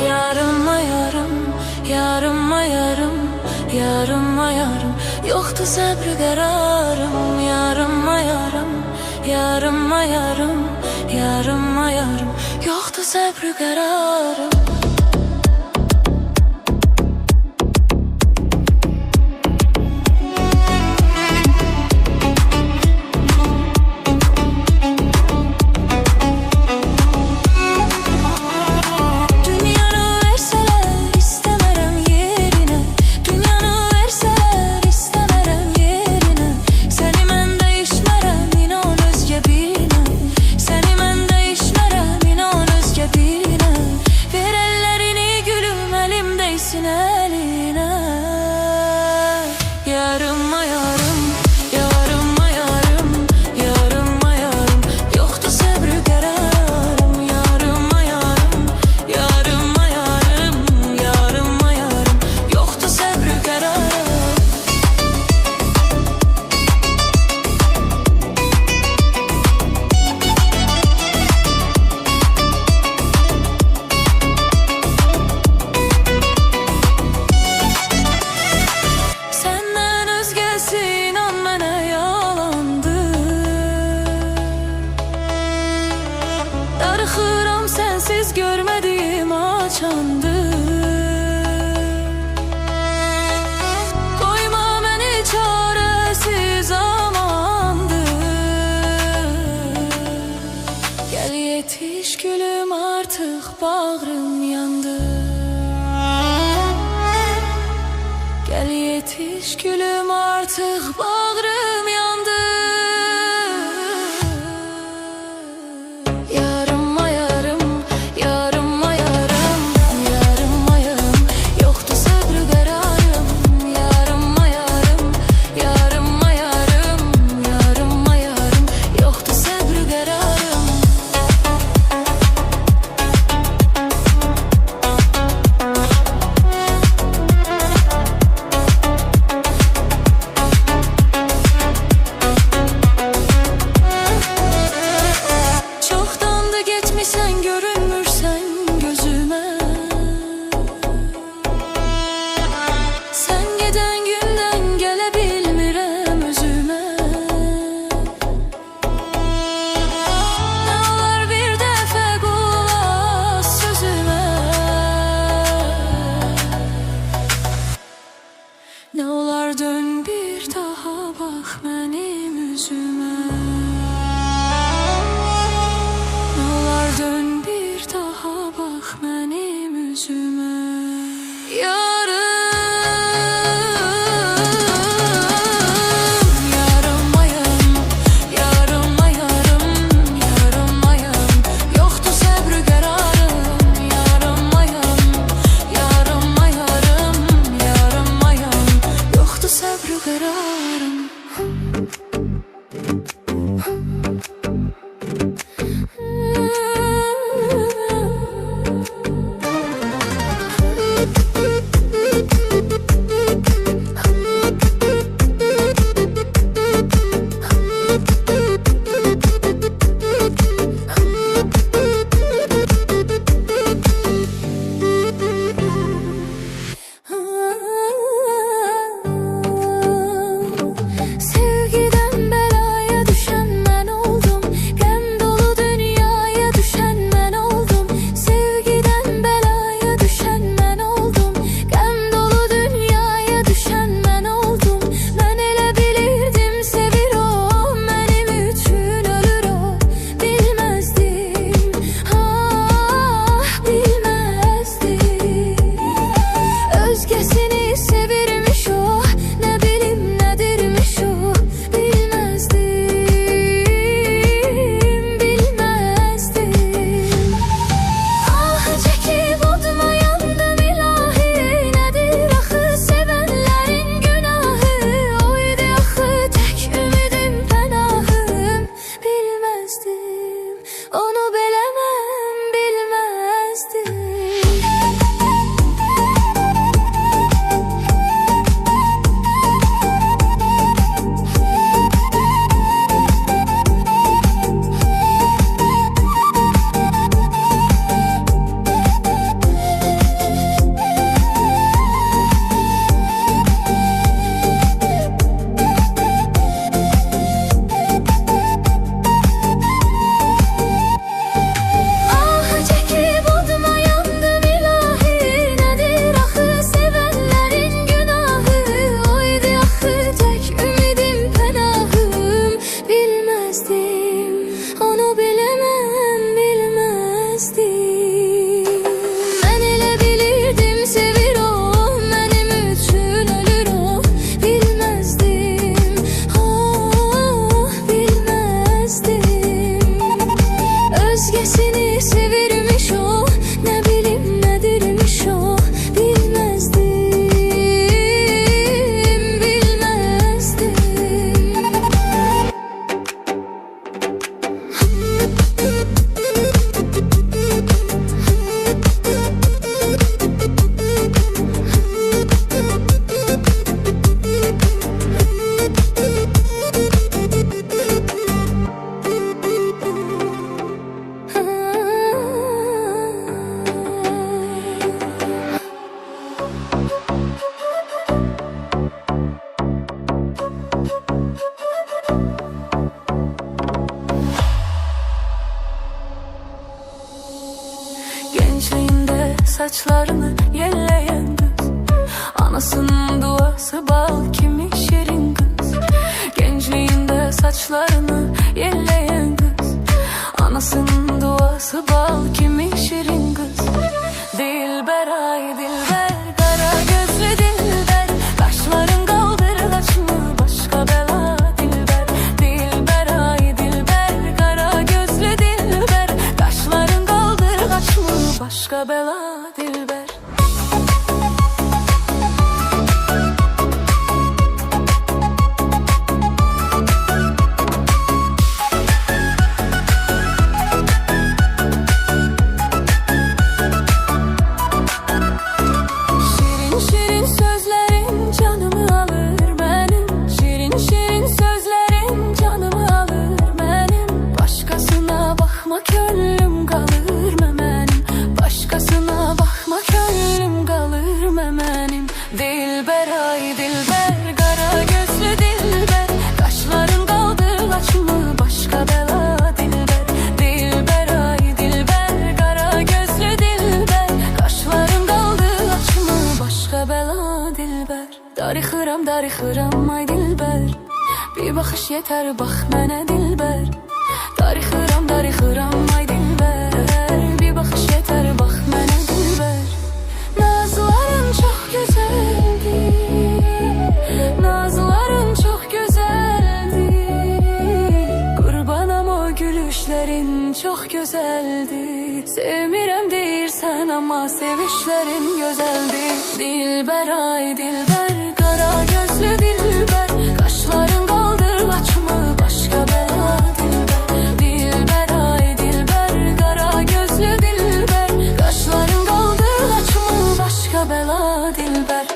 Yarıma yarım, yarıma yarım, yarıma yarım. Yoktu sabrı kararım. Yarıma yarım, yarıma yarım, yarıma yarım. Yoktu sabrı kararım. Eline yarıma yarım, yarıma yarım, yarıma yarım. Yoktu sabrı kararım. Yarıma yarım, yarıma yarım, yarıma yarım. Yoktu sabrı kararım. Darıxıram sensiz görmediğim açandı. Koyma beni çaresiz amandı. Gel yetiş gülüm artık bağrım yandı. Gel yetiş gülüm artık bağrım yandı. Sen görünmürsen gözüme, sen giden günden gelebilmirem özüme. Ne olar bir defa kulak sözüme, ne olar dön bir daha bak benim yüzüme. Dön bir daha bak benim yüzüme. Yarım, yarıma yarım, yarıma yarım, yarıma yarım. Yoktu sabrı kararım. Yarıma yarım, yarıma yarım, yarıma yarım. Yoktu sabrı kararım. saçlarını yelleyen kız. Anasının duası bal, kimi şirin kız. Gençliğinde saçlarını yelleyen kız. Anasının duası bal, kimi şirin kız. Dilber ay dilber, kara gözlü dilber. Kaşların kaldırgaç mı başka bela dilber. Dilber ay dilber, kara gözlü dilber. Kaşların kaldırgaç mı başka bela dilber. Dilber ay dilber, kara gözlü dilber. Kaşların kaldırgaç mı başka bela dilber. Dilber ay dilber, kara gözlü dilber. Kaşların kaldırgaç mı başka bela dilber. Darıxıram darıxıram ay dilber. Bir bakış yeter bak mənə dilber. Darıxıram darıxıram ay dilber. Bir bakış yeter bak mənə dilber. Nazların çok güzeldi, nazların çok güzeldi. Qurbanam o gülüşlerin çok güzeldi. Sevmirəm deyirsən ama sevişlerin güzeldi. Dilber ay dilber, kara gözlü dilber. Kaşların kaldırgaç mı başka bela dilber. Dilber ay dilber, kara gözlü dilber. Kaşların kaldırgaç mı başka bela dilber.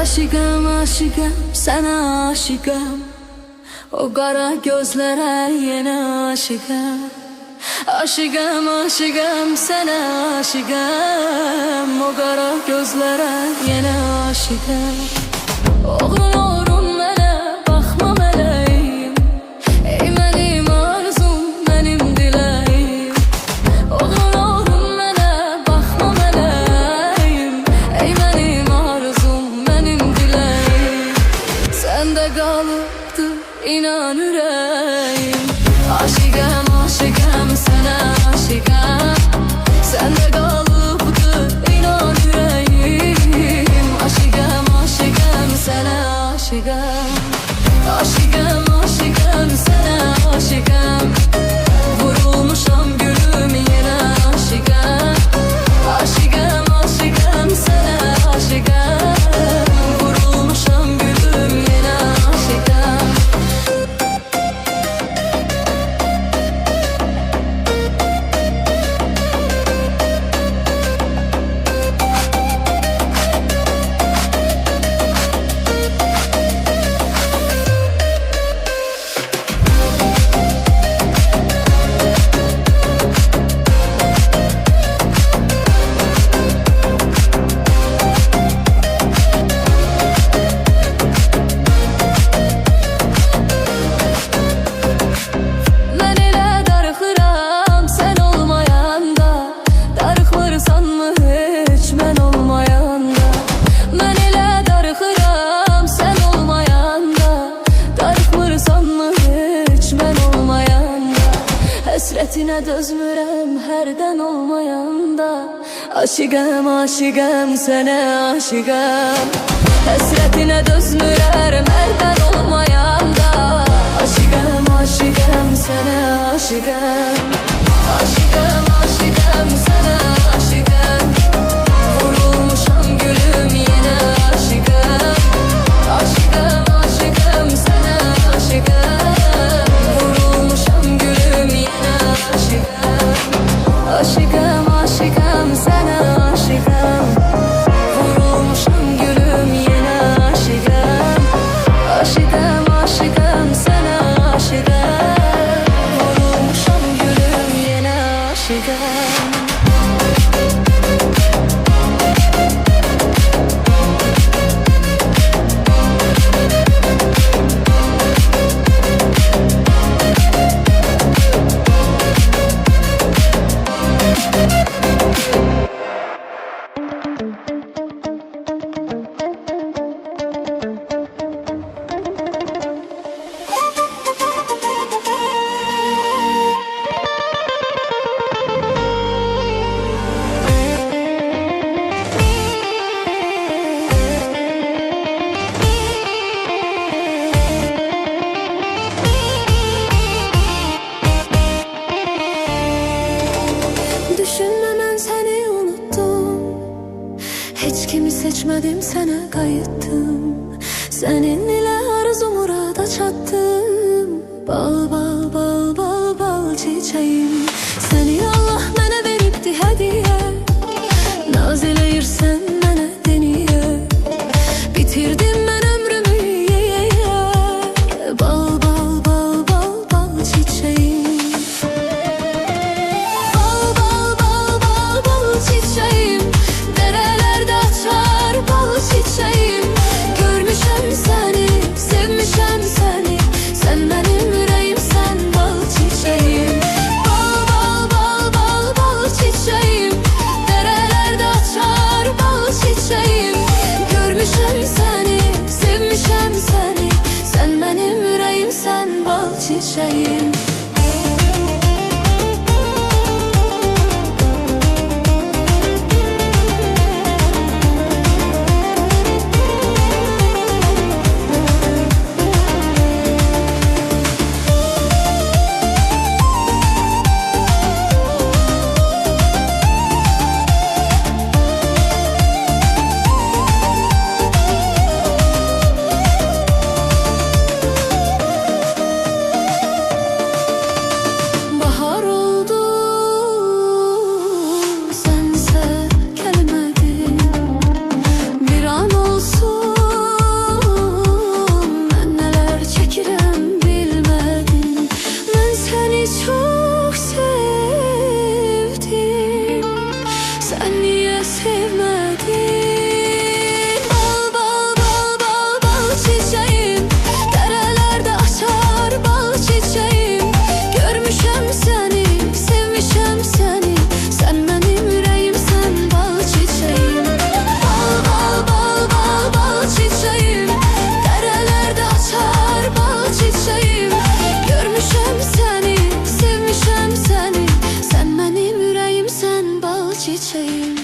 Aşıkım aşıkım sana aşıkım. O kara gözlere yine aşıkım. Aşıkım aşıkım sana aşıkım. O kara gözlere yine aşıkım. Oğlum oğlum mənə baxma mələyim. Ey mənim arzum, mənim diləyim. Oğlum oğlum mənə baxma mələyim. Ey mənim arzum, mənim diləyim. Səndə qalıbdı inan ürəyim. Aşıqəm aşıqəm sənə aşıqəm. Səndə qalıbdı inan ürəyim. Aşıqəm aşıqəm sənə aşıqəm. Aşıqəm aşıqəm sənə aşıqəm. Vurulmuşam gülüm yenə aşıqəm. Aşıqəm aşıqəm sənə aşıqəm. Vurulmuşam gülüm yenə aşıqəm. Həsrətinə dözmürəm hərdən olmayanda. Aşıqəm aşıqəm sənə aşıqəm. Həsrətinə dözmürəm hərdən olmayanda. Aşıqəm aşıqəm sənə aşıqəm. Aşıqəm aşıqəm sənə aşıqəm. Vurulmuşam gülüm yenə aşıqəm. Aşıqəm kişiden. Düşünmeden seni unuttum, hiç kimi seçmedim, sana kayıttım. Senin ile arzu murada çattım. Bal bal bal bal bal çiçeğim, seni Allah mənə veribdi hediye. Naz eləyirsən mənə deniye, bitirdim mən ömrümü yeye. Bal bal bal bal bal çiçeğim, bal bal bal bal bal çiçeğim, derelerde açar bal çiçeğim. Görmüşəm səni, sevmişəm səni, sen benim yüreğimsən bal çiçeğim. Bal bal bal bal bal çiçeğim, derelerde açar bal çiçeğim. Görmüşəm səni, sevmişəm səni, sen benim yüreğimsən bal çiçeğim. Bahar oldu, sense gelmedin. Bir an olsun ben neler çekirəm bilmedin. Ben seni çok sevdim, sen niye sevmedin? Bal bal bal bal bal çiçeğim, derelerde açar bal çiçeğim. Görmüşəm səni, sevmişəm səni, sen benim yüreğimsən bal çiçeğim. Bal bal bal bal bal çiçeğim, derelerde açar bal çiçeğim. Görmüşəm səni, sevmişəm səni, sen benim yüreğimsən bal çiçeğim.